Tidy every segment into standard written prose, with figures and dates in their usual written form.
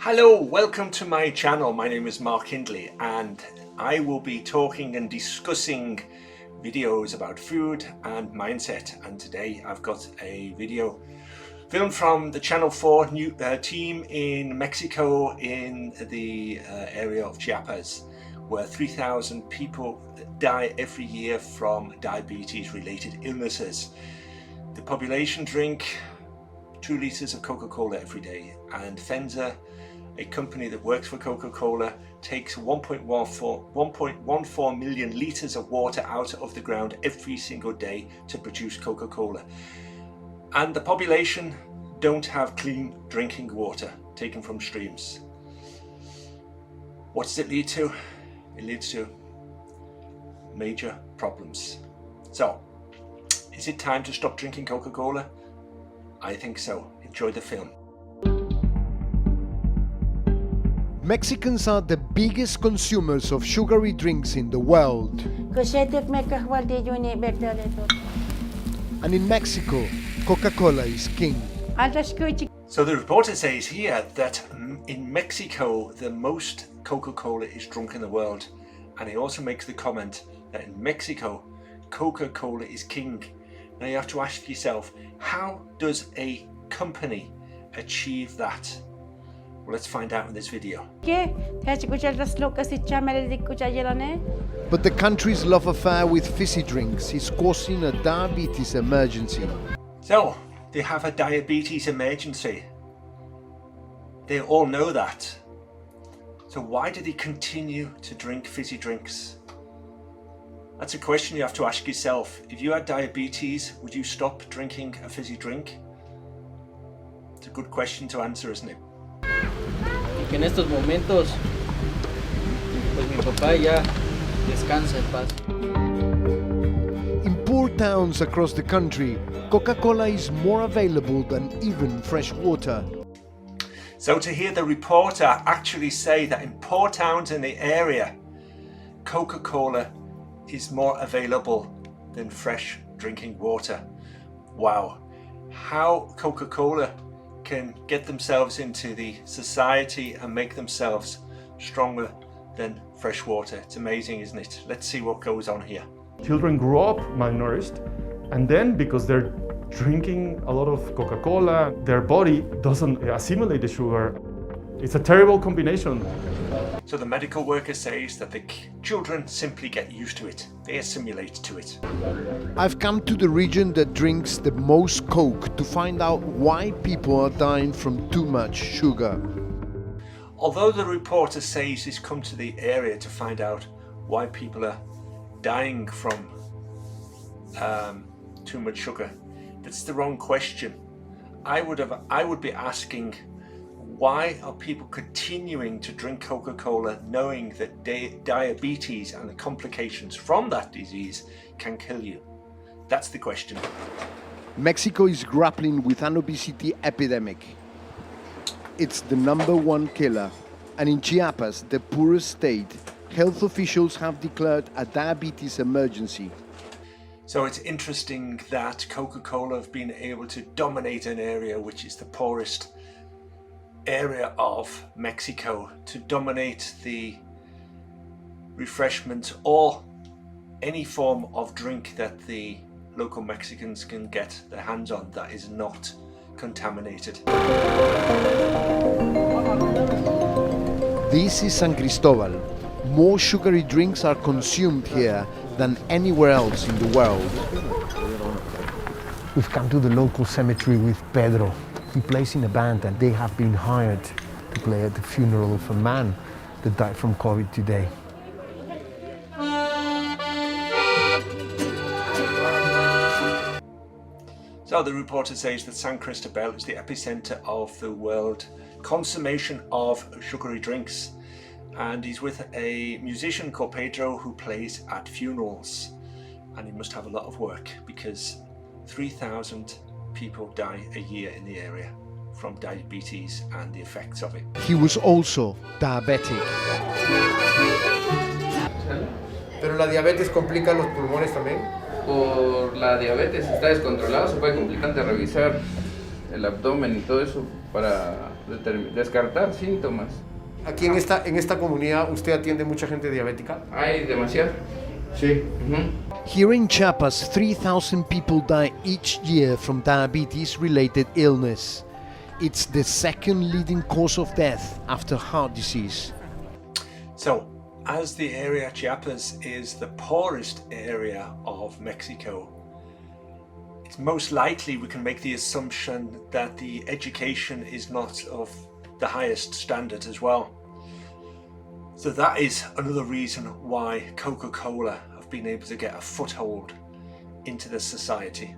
Hello, welcome to my channel. My name is Mark Hindley and I will be talking and discussing videos about food and mindset. And today I've got a video filmed from the Channel 4 team in Mexico in the area of Chiapas, where 3,000 people die every year from diabetes related illnesses. The population drink 2 litres of Coca-Cola every day, and Fenza, a company that works for Coca-Cola, takes 1.14 million litres of water out of the ground every single day to produce Coca-Cola. And the population don't have clean drinking water taken from streams. What does it lead to? It leads to major problems. So, is it time to stop drinking Coca-Cola? I think so. Enjoy the film. Mexicans are the biggest consumers of sugary drinks in the world. And in Mexico, Coca-Cola is king. So the reporter says here that in Mexico, the most Coca-Cola is drunk in the world. And he also makes the comment that in Mexico, Coca-Cola is king. Now you have to ask yourself, how does a company achieve that? Well, let's find out in this video. But the country's love affair with fizzy drinks is causing a diabetes emergency. So, they have a diabetes emergency. They all know that. So why do they continue to drink fizzy drinks? That's a question you have to ask yourself. If you had diabetes, would you stop drinking a fizzy drink? It's a good question to answer, isn't it? Que en estos momentos, pues mi papá ya descansa en paz. In poor towns across the country, Coca-Cola is more available than even fresh water. So to hear the reporter actually say that in poor towns in the area, Coca-Cola is more available than fresh drinking water. Wow, how Coca-Cola can get themselves into the society and make themselves stronger than fresh water. It's amazing, isn't it? Let's see what goes on here. Children grow up malnourished, and then because they're drinking a lot of Coca-Cola, their body doesn't assimilate the sugar. It's a terrible combination. So the medical worker says that the children simply get used to it. They assimilate to it. I've come to the region that drinks the most Coke to find out why people are dying from too much sugar. Although the reporter says he's come to the area to find out why people are dying from too much sugar, that's the wrong question. I would be asking, why are people continuing to drink Coca-Cola knowing that diabetes and the complications from that disease can kill you? That's the question. Mexico is grappling with an obesity epidemic. It's the #1 killer, and in Chiapas, the poorest state, health officials have declared a diabetes emergency. So it's interesting that Coca-Cola have been able to dominate an area which is the poorest area of Mexico, to dominate the refreshment or any form of drink that the local Mexicans can get their hands on that is not contaminated. This is San Cristobal. More sugary drinks are consumed here than anywhere else in the world. We've come to the local cemetery with Pedro. He plays in a band and they have been hired to play at the funeral of a man that died from COVID today. So the reporter says that San Cristobal is the epicenter of the world consummation of sugary drinks, and he's with a musician called Pedro who plays at funerals, and he must have a lot of work because 3,000 people die a year in the area from diabetes and the effects of it. He was also diabetic. Pero la diabetes complica los pulmones también. Por la diabetes está descontrolado, se puede complicar de revisar el abdomen y todo eso para descartar síntomas. Aquí en esta comunidad, ¿usted atiende mucha gente diabética? Hay demasiado. Sí. Here in Chiapas, 3,000 people die each year from diabetes-related illness. It's the second leading cause of death after heart disease. So, as the area Chiapas is the poorest area of Mexico, it's most likely we can make the assumption that the education is not of the highest standard as well. So that is another reason why Coca-Cola have been able to get a foothold into the society.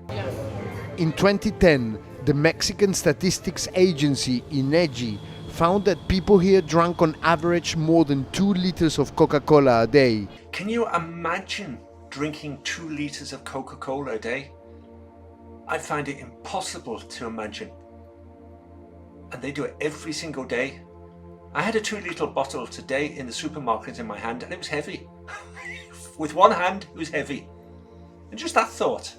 In 2010, the Mexican Statistics Agency, INEGI, found that people here drank on average more than 2 liters of Coca-Cola a day. Can you imagine drinking 2 liters of Coca-Cola a day? I find it impossible to imagine. And they do it every single day. I had a 2-liter bottle today in the supermarket in my hand and it was heavy. With one hand, it was heavy. And just that thought.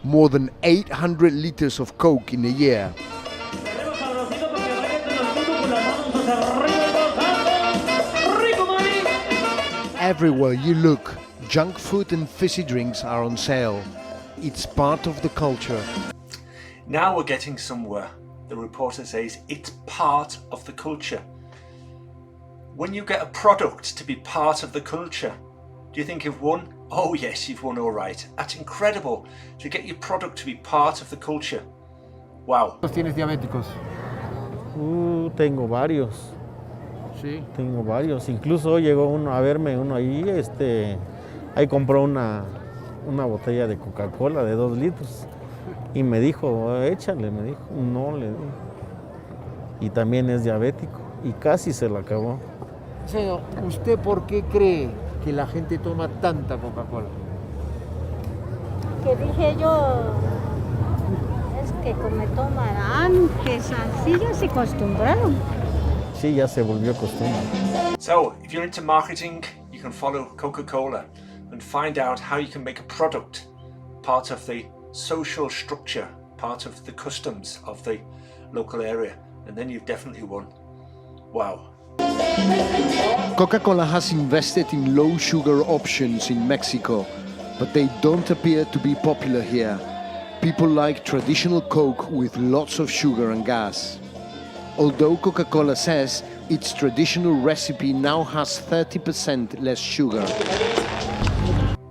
More than 800 liters of Coke in a year. Everywhere you look, junk food and fizzy drinks are on sale. It's part of the culture. Now we're getting somewhere. The reporter says it's part of the culture. When you get a product to be part of the culture, do you think you've won? Oh yes, you've won all right. That's incredible to get your product to be part of the culture. Wow. ¿Tienes diabéticos? Tengo varios. Sí. Tengo varios. Incluso llegó uno a verme, uno ahí, ahí compró una botella de Coca-Cola de 2 litros y me dijo, échale, me dijo, no le di. Y también es diabético y casi se lo acabó. Señor, ¿usted por qué cree que la gente toma tanta Coca-Cola? Que dije yo, es que como toman antes, así ya se acostumbraron. Sí, ya se volvió costumbre. So, if you're into marketing, you can follow Coca-Cola and find out how you can make a product part of the social structure, part of the customs of the local area, and then you've definitely won. Wow. Coca-Cola has invested in low sugar options in Mexico, but they don't appear to be popular here. People like traditional Coke with lots of sugar and gas. Although Coca-Cola says its traditional recipe now has 30% less sugar.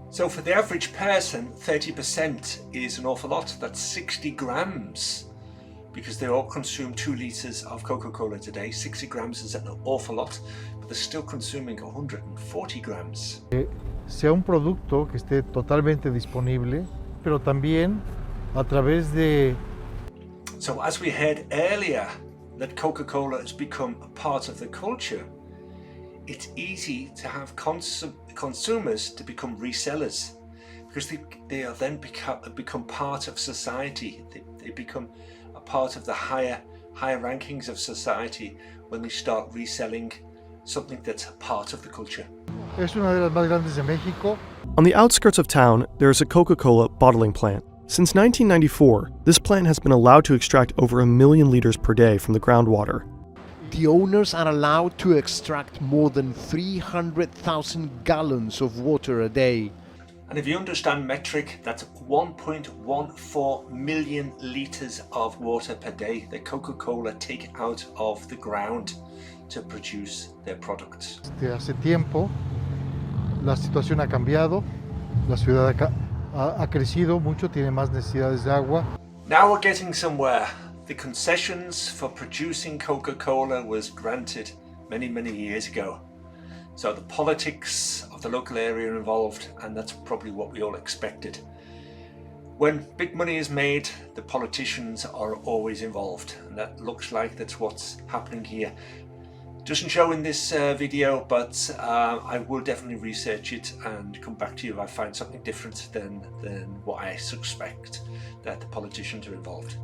So for the average person, 30% is an awful lot. That's 60 grams. Because they all consume 2 liters of Coca-Cola today. 60 grams is an awful lot, but they're still consuming 140 grams. Sea un producto que esté totalmente disponible, pero también a través de... So as we heard earlier, that Coca-Cola has become a part of the culture, it's easy to have consumers to become resellers, because they are then become part of society. They become a part of the higher rankings of society when they start reselling something that's part of the culture. Es una de las más grandes de México. On the outskirts of town, there is a Coca-Cola bottling plant. Since 1994, this plant has been allowed to extract over 1 million liters per day from the groundwater. The owners are allowed to extract more than 300,000 gallons of water a day. And if you understand metric, that's 1.14 million liters of water per day that Coca-Cola take out of the ground to produce their products. Hace tiempo, la situación ha cambiado, la ciudad ha crecido mucho, tiene más necesidades de agua. Now we're getting somewhere. The concessions for producing Coca-Cola was granted many, many years ago. So the politics of the local area are involved, and that's probably what we all expected. When big money is made, the politicians are always involved, and that looks like that's what's happening here. Doesn't show in this video, but I will definitely research it and come back to you if I find something different than what I suspect, that the politicians are involved.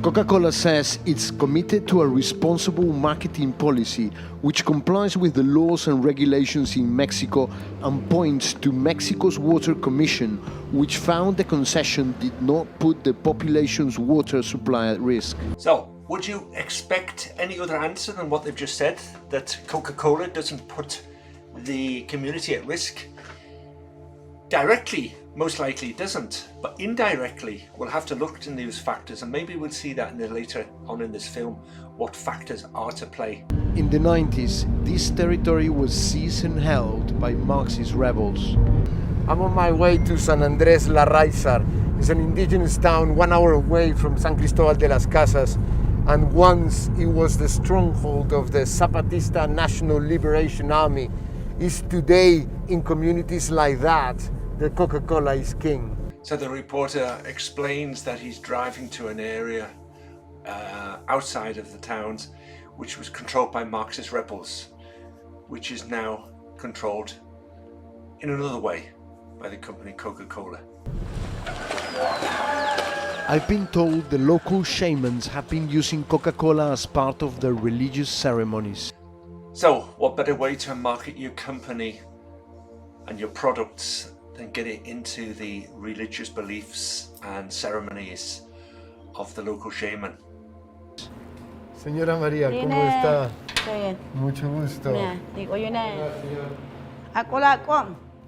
Coca-Cola says it's committed to a responsible marketing policy which complies with the laws and regulations in Mexico and points to Mexico's Water Commission, which found the concession did not put the population's water supply at risk. So, would you expect any other answer than what they've just said? That Coca-Cola doesn't put the community at risk? Directly, most likely it doesn't, but indirectly we'll have to look into those factors, and maybe we'll see that later on in this film, what factors are to play. In the 90s, this territory was seized and held by Marxist rebels. I'm on my way to San Andrés La Raizar. It's an indigenous town 1 hour away from San Cristobal de las Casas, and once it was the stronghold of the Zapatista National Liberation Army. Is today, in communities like that, the Coca-Cola is king. So the reporter explains that he's driving to an area outside of the towns which was controlled by Marxist rebels, which is now controlled in another way by the company Coca-Cola. I've been told the local shamans have been using Coca-Cola as part of their religious ceremonies. So, what better way to market your company and your products than get it into the religious beliefs and ceremonies of the local shaman? Señora María, ¿cómo está? Mucho gusto.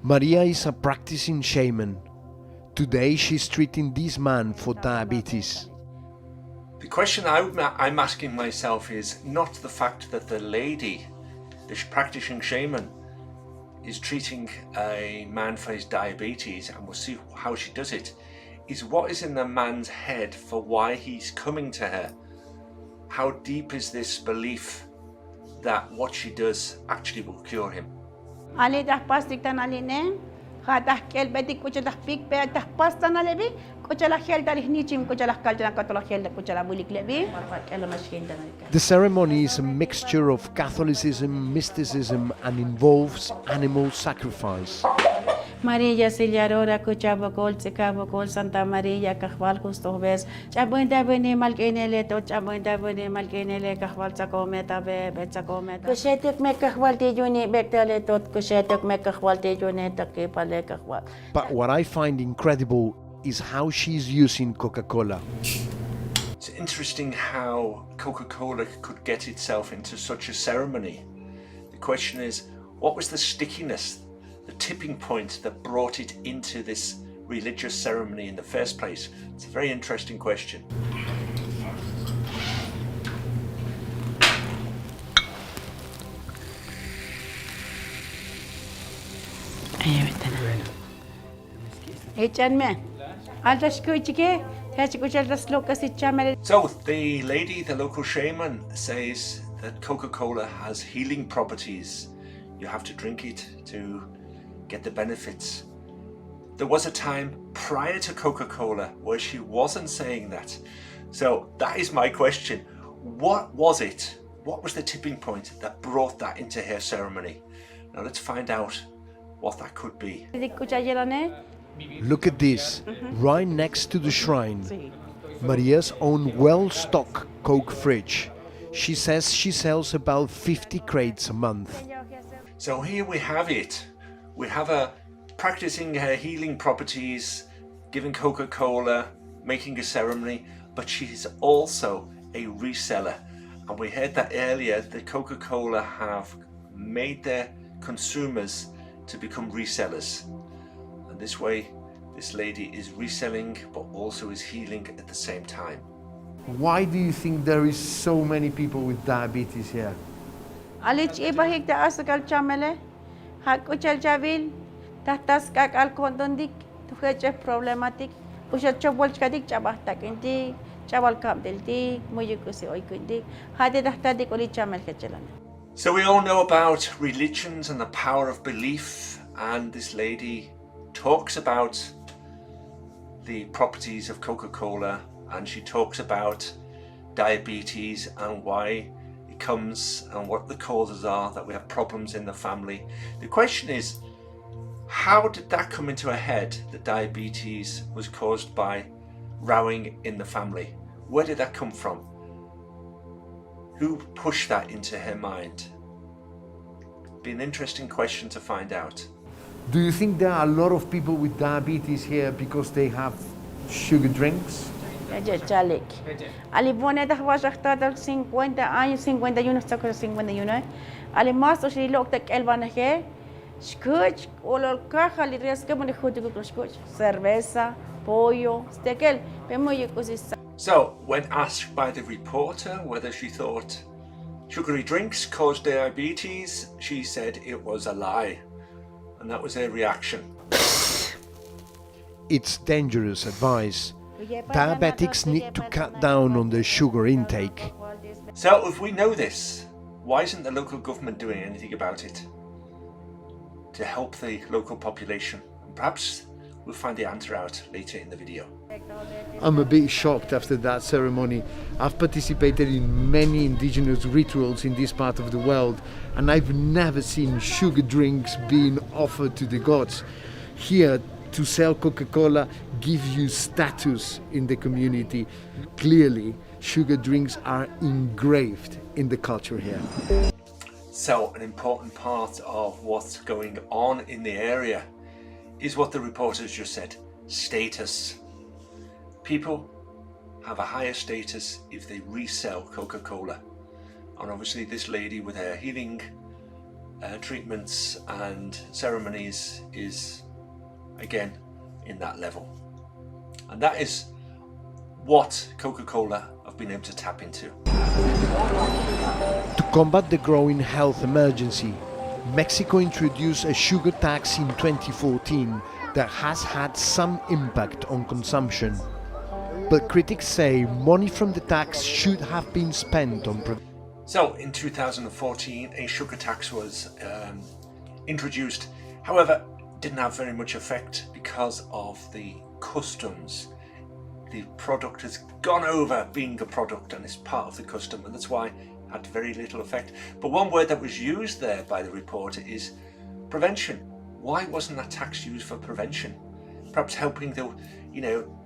Maria is a practicing shaman. Today she's treating this man for diabetes. The question I'm asking myself is not the fact that the lady, the practicing shaman, is treating a man for his diabetes, and we'll see how she does it, is what is in the man's head for why he's coming to her. How deep is this belief that what she does actually will cure him? The ceremony is a mixture of Catholicism, mysticism, and involves animal sacrifice. Maria Siliarora Kuchabakol, Sikabakol, Santa Maria, Kahwal Kustoves, Chabunda Bene Malgenele, Chabunda Bene Malgenele, Kahwal Sacometa, Betsacomet. Kushetuk Mekahwalti Juni, Bectale, Kushetuk Mekahwalti Juneta, Kepale Kahwal. But what I find incredible is how she's using Coca-Cola. It's interesting how Coca-Cola could get itself into such a ceremony. The question is, what was the stickiness, the tipping point that brought it into this religious ceremony in the first place? It's a very interesting question. So the lady, the local shaman, says that Coca-Cola has healing properties. You have to drink it to get the benefits. There was a time prior to Coca-Cola where she wasn't saying that. So that is my question. What was it? What was the tipping point that brought that into her ceremony? Now let's find out what that could be. Look at this, right next to the shrine. Maria's own well-stocked Coke fridge. She says she sells about 50 crates a month. So here we have it. We have her practicing her healing properties, giving Coca-Cola, making a ceremony, but she's also a reseller. And we heard that earlier, that Coca-Cola have made their consumers to become resellers. And this way, this lady is reselling, but also is healing at the same time. Why do you think there is so many people with diabetes here? Problematic. So we all know about religions and the power of belief, and this lady talks about the properties of Coca-Cola, and she talks about diabetes and why it comes and what the causes are, that we have problems in the family. The question is, how did that come into her head that diabetes was caused by rowing in the family? Where did that come from? Who pushed that into her mind? Be an interesting question to find out. Do you think there are a lot of people with diabetes here because they have sugar drinks? Chalik. Alibone da hawashakta 50 años, 51 hasta 51. Alimas o shilok tek elbanaje. Skuch, olor caja li riesca man hudu skuch. Cerveza, pollo, stekel. So, when asked by the reporter whether she thought sugary drinks caused diabetes, she said it was a lie. And that was her reaction. It's dangerous advice. Diabetics need to cut down on their sugar intake. So if we know this, why isn't the local government doing anything about it to help the local population? Perhaps we'll find the answer out later in the video. I'm a bit shocked after that ceremony. I've participated in many indigenous rituals in this part of the world, and I've never seen sugar drinks being offered to the gods. Here, to sell Coca-Cola gives you status in the community. Clearly, sugar drinks are engraved in the culture here. So, an important part of what's going on in the area is what the reporters just said: status. People have a higher status if they resell Coca-Cola. And obviously this lady with her healing treatments and ceremonies is again in that level. And that is what Coca-Cola have been able to tap into. To combat the growing health emergency, Mexico introduced a sugar tax in 2014 that has had some impact on consumption. But critics say money from the tax should have been spent on prevention. So in 2014 a sugar tax was introduced. However, it didn't have very much effect because of the customs. The product has gone over being a product and is part of the custom, and that's why it had very little effect. But one word that was used there by the reporter is prevention. Why wasn't that tax used for prevention? Perhaps helping the,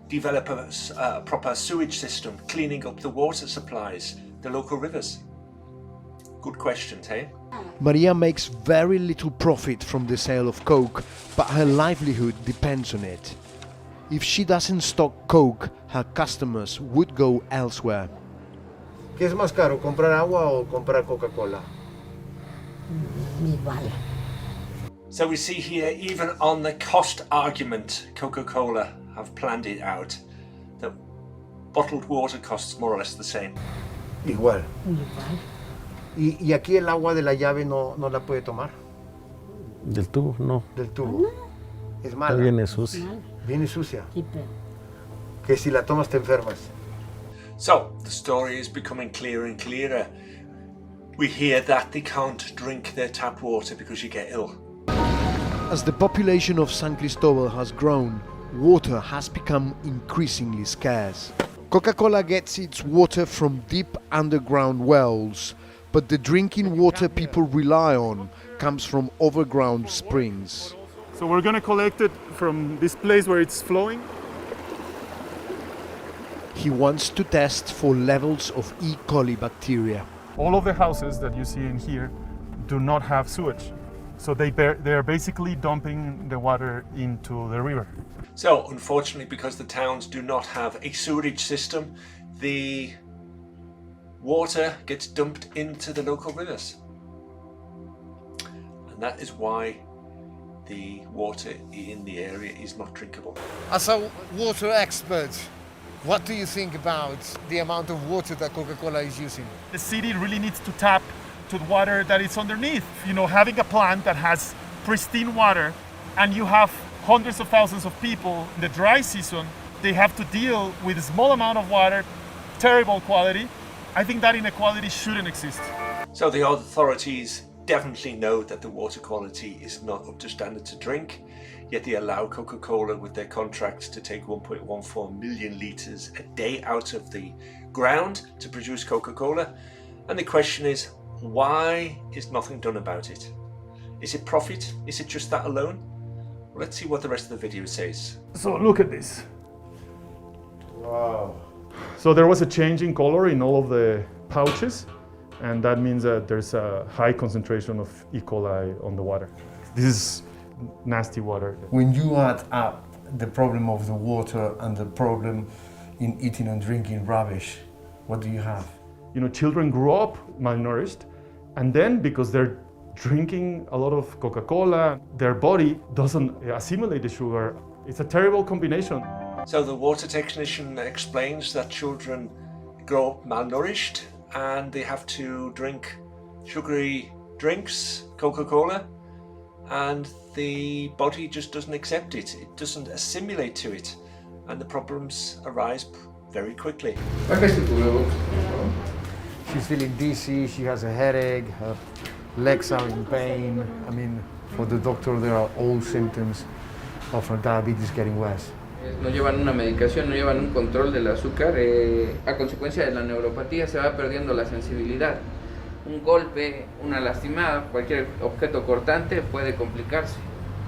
develop a proper sewage system, cleaning up the water supplies, the local rivers. Good questions, hey? Maria makes very little profit from the sale of Coke, but her livelihood depends on it. If she doesn't stock Coke, her customers would go elsewhere. ¿Qué es más caro, comprar agua o comprar Coca-Cola? Igual. So we see here, even on the cost argument, Coca-Cola have planned it out, that bottled water costs more or less the same. Igual. ¿Y aquí el agua de la llave no la puede tomar? Del tubo, no. Del tubo. Es mala. Viene sucia. Viene sucia. Que si la tomas te enfermas. So the story is becoming clearer and clearer. We hear that they can't drink their tap water because you get ill. As the population of San Cristobal has grown, water has become increasingly scarce. Coca-Cola gets its water from deep underground wells, but the drinking water people rely on comes from overground springs. So we're going to collect it from this place where it's flowing. He wants to test for levels of e-coli bacteria. All of the houses that you see in here do not have sewage. So they're basically dumping the water into the river. So unfortunately, because the towns do not have a sewerage system, the water gets dumped into the local rivers. And that is why the water in the area is not drinkable. As a water expert, what do you think about the amount of water that Coca-Cola is using? The city really needs to tap to the water that is underneath. Having a plant that has pristine water and you have hundreds of thousands of people in the dry season, they have to deal with a small amount of water, terrible quality. I think that inequality shouldn't exist. So the authorities definitely know that the water quality is not up to standard to drink, yet they allow Coca-Cola with their contracts to take 1.14 million litres a day out of the ground to produce Coca-Cola. And the question is, why is nothing done about it? Is it profit? Is it just that alone? Well, let's see what the rest of the video says. So look at this. Wow. So there was a change in color in all of the pouches, and that means that there's a high concentration of E. coli on the water. This is nasty water. When you add up the problem of the water and the problem in eating and drinking rubbish, what do you have? You know, children grow up malnourished, and then because they're drinking a lot of Coca-Cola, their body doesn't assimilate the sugar. It's a terrible combination. So the water technician explains that children grow up malnourished and they have to drink sugary drinks, Coca-Cola, and the body just doesn't accept it. It doesn't assimilate to it, and the problems arise very quickly. She's feeling dizzy, she has a headache, her legs are in pain. I mean, for the doctor, there are all symptoms of her diabetes getting worse. No llevan una medicación, no llevan un control del azúcar. A consecuencia de la neuropatía se va perdiendo la sensibilidad. Un golpe, una lastimada, cualquier objeto cortante puede complicarse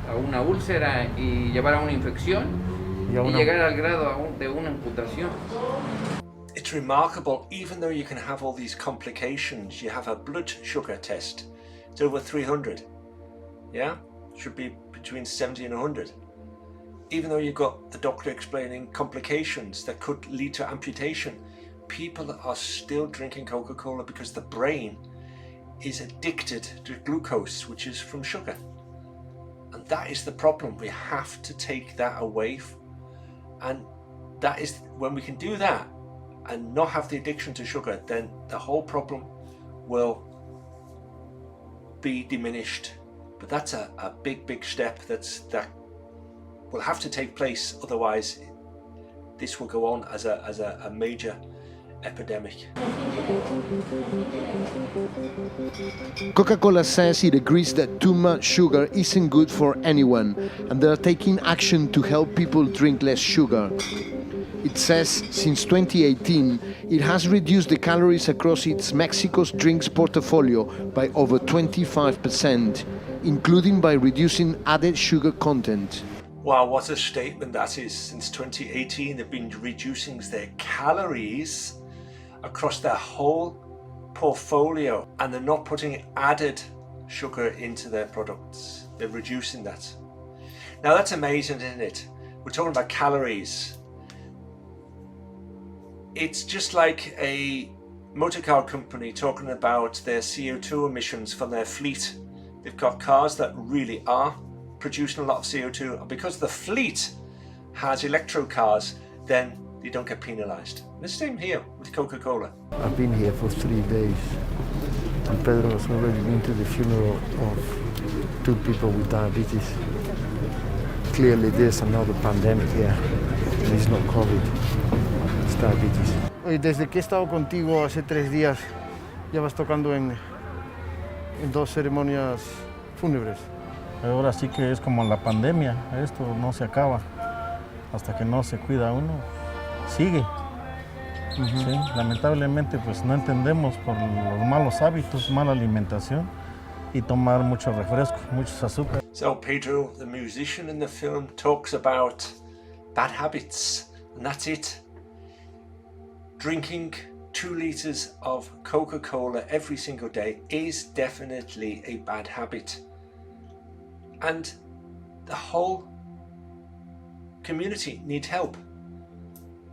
a una úlcera y llevar a una infección y llegar al grado de una amputación. It's remarkable, even though you can have all these complications, you have a blood sugar test. It's over 300. Yeah? Should be between 70 and 100. Even though you've got the doctor explaining complications that could lead to amputation, people are still drinking Coca-Cola because the brain is addicted to glucose, which is from sugar. And that is the problem. We have to take that away. And that is, when we can do that and not have the addiction to sugar, then the whole problem will be diminished. But that's a big step that will have to take place, otherwise this will go on as a major epidemic. Coca-Cola says it agrees that too much sugar isn't good for anyone, and they are taking action to help people drink less sugar. It says since 2018, it has reduced the calories across its Mexico's drinks portfolio by over 25%, including by reducing added sugar content. Wow, what a statement that is. Since 2018, they've been reducing their calories across their whole portfolio, and they're not putting added sugar into their products. They're reducing that. Now that's amazing, isn't it? We're talking about calories. It's just like a motor car company talking about their CO2 emissions from their fleet. They've got cars that really are producing a lot of CO2, and because the fleet has electro cars, then they don't get penalised. The same here with Coca-Cola. I've been here for 3 days, and Pedro has already been to the funeral of 2 people with diabetes. Clearly there's another pandemic here. It's not COVID, it's diabetes. Desde que he estado contigo hace 3 días, ya vas tocando en 2 ceremonias fúnebres. Ahora sí que es como la pandemia, esto no se acaba. Hasta que no se cuida uno, sigue. Sí, lamentablemente pues no entendemos por los malos hábitos, mala alimentación y tomar mucho refresco, muchos azúcares. So Pedro, the musician in the film, talks about bad habits, and that's it. Drinking 2 litres of Coca-Cola every single day is definitely a bad habit. And the whole community need help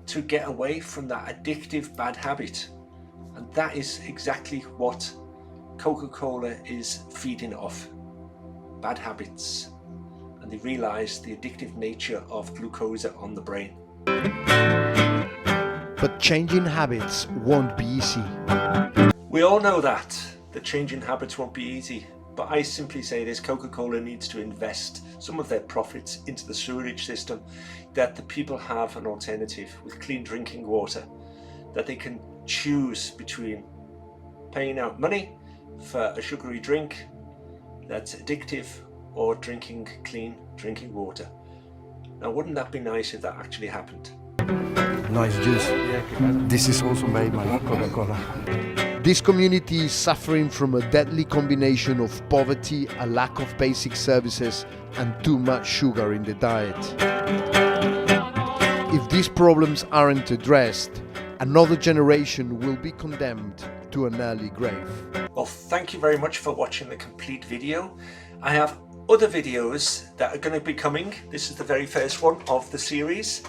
to get away from that addictive bad habit. And that is exactly what Coca-Cola is feeding off. Bad habits. And they realise the addictive nature of glucose on the brain. But changing habits won't be easy. We all know that changing habits won't be easy. But I simply say this: Coca-Cola needs to invest some of their profits into the sewerage system, that the people have an alternative with clean drinking water, that they can choose between paying out money for a sugary drink that's addictive or drinking clean drinking water. Now, wouldn't that be nice if that actually happened? Nice juice. This is also made by Coca-Cola. This community is suffering from a deadly combination of poverty, a lack of basic services, and too much sugar in the diet. If these problems aren't addressed, another generation will be condemned to an early grave. Well, thank you very much for watching the complete video. I have other videos that are going to be coming. This is the very first one of the series.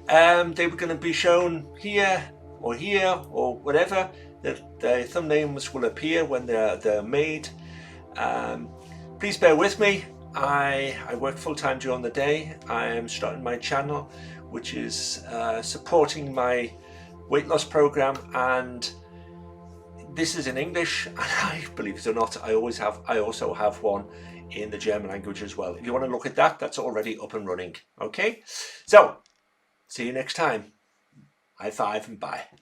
They were going to be shown here or whatever. The thumbnails will appear when they're made. Please bear with me. I work full-time during the day. I am starting my channel, which is supporting my weight loss program, and this is in English, and I, believe it or not, I also have one in the German language as well. If you want to look at that, that's already up and running. Okay, so see you next time. High five and bye.